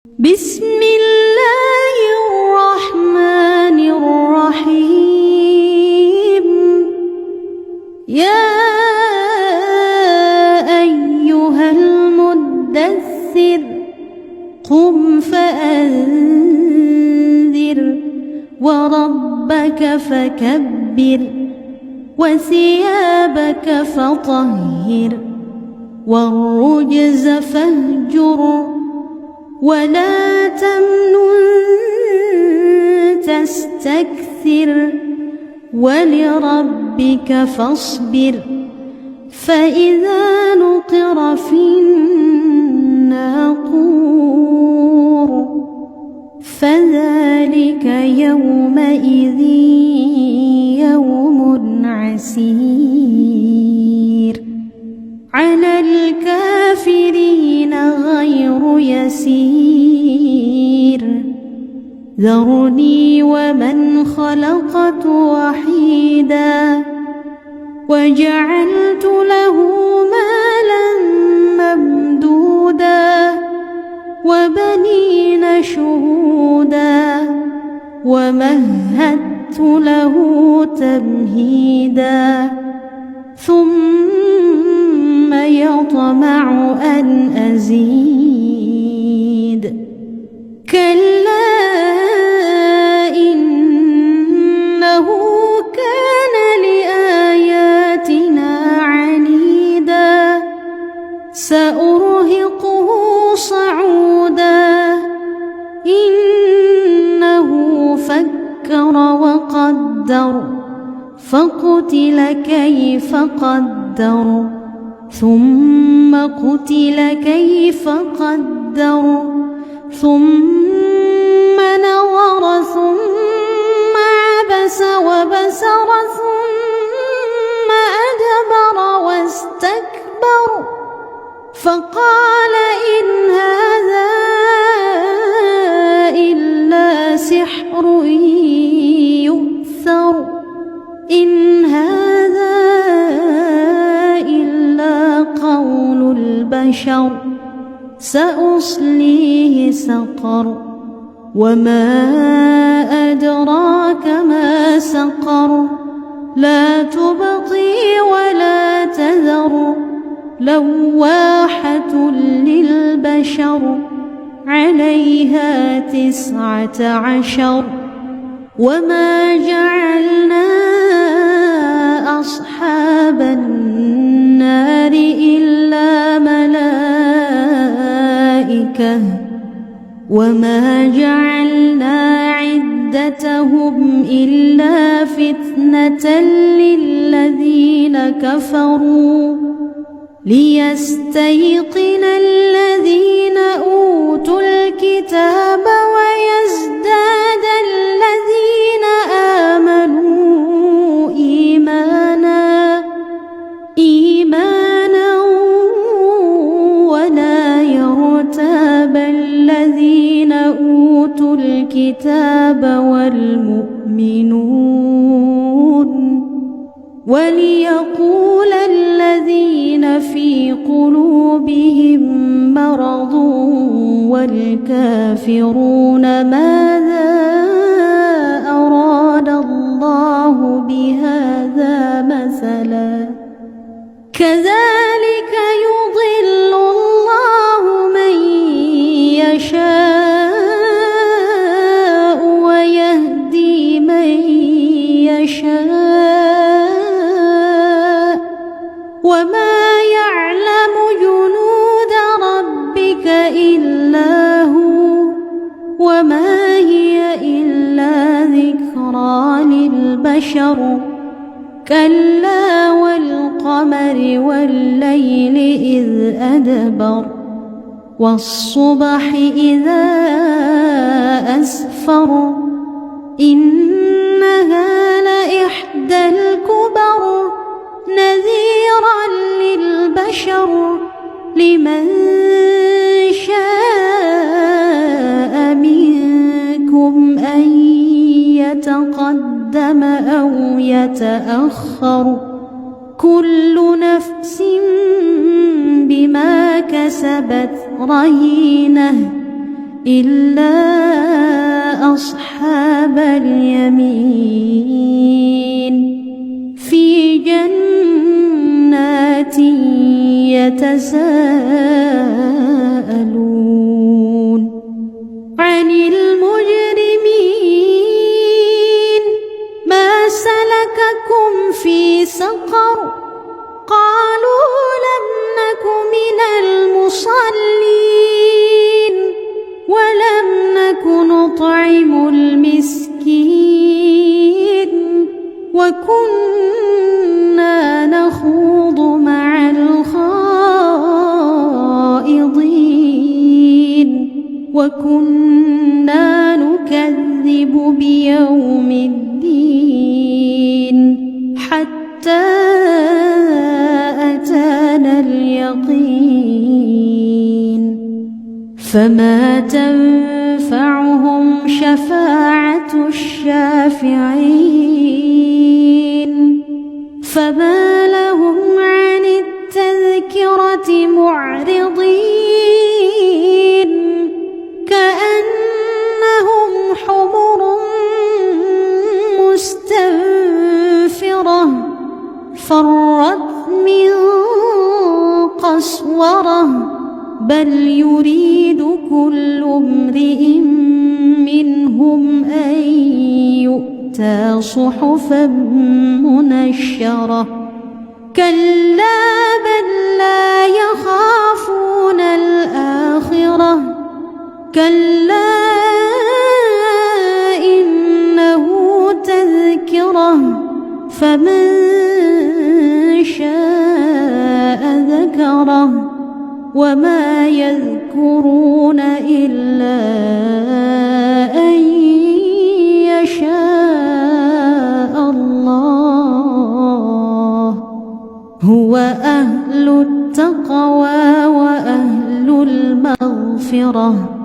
بسم الله الرحمن الرحيم. يا أيها المدثر قم فأنذر وربك فكبر وثيابك فطهر والرجز فاهجر ولا تمنن تستكثر ولربك فاصبر فإذا نقر في الناقور فذلك يومئذ يوم عسير على الكافرين غير يسير. ذرني ومن خلقت وحيدا وجعلت له مالا ممدودا وبنين شهودا ومهدت له تمهيدا ثم يطمع أن أزيد كلا إنه كان لآياتنا عنيدا سأرهقه صعودا إنه فكر وقدر فقتل كيف قدر ثم قتل كيف قدر ثم نظر ثم عبس وبسر ثم أدبر واستكبر فقال إن هذا إلا سحر يؤثر إن هذا إلا قول البشر سأصليه سقر وما أدراك ما سقر لا تبقي ولا تذر لواحة للبشر عليها 19 وما جعلنا أصحاب النار إلا ملائكة وما جعلنا عدتهم إلا فتنة للذين كفروا ليستيقن الذين أوتوا الكتاب ويزداد الذين آمنوا إيمانا ولا يرتاب الذين أوتوا الكتاب والمؤمنون وليقول الذين في قلوبهم مرض والكافرون ماذا أراد الله بهذا مثلا كذلك يضل الله من يشاء ويهدي من يشاء وما يعلم جنود ربك إلا هو وما هي إلا ذكرى للبشر كلا والقمر والليل إذ أدبر والصبح إذا أسفر إنها لإحدى الكبر نذيرا للبشر لمن شاء منكم أن يتقدم أو يتأخر كل نفس بما كسبت رهينة إلا أصحاب اليمين في جنات يتساءلون عن المجرمين ما سلككم في سقر قالوا لم نك من المصلين ولم نك نطعم المسكين وكنا نخوض مع الخائضين وكنا نكذب بيوم الدين حتى أتانا اليقين فما تنفعهم شفاعة الشافعين فما لهم عن التذكرة معرضين كأنهم حمر مستنفرة فرت من قسورة بل يريد كل امرئ منهم أن يؤتى صحفا منشرة كلا بل لا يخافون الآخرة كلا إنه تذكرة فمن شاء ذكره وما يذكرون إلا أن يشاء الله هو أهل التقوى وأهل المغفرة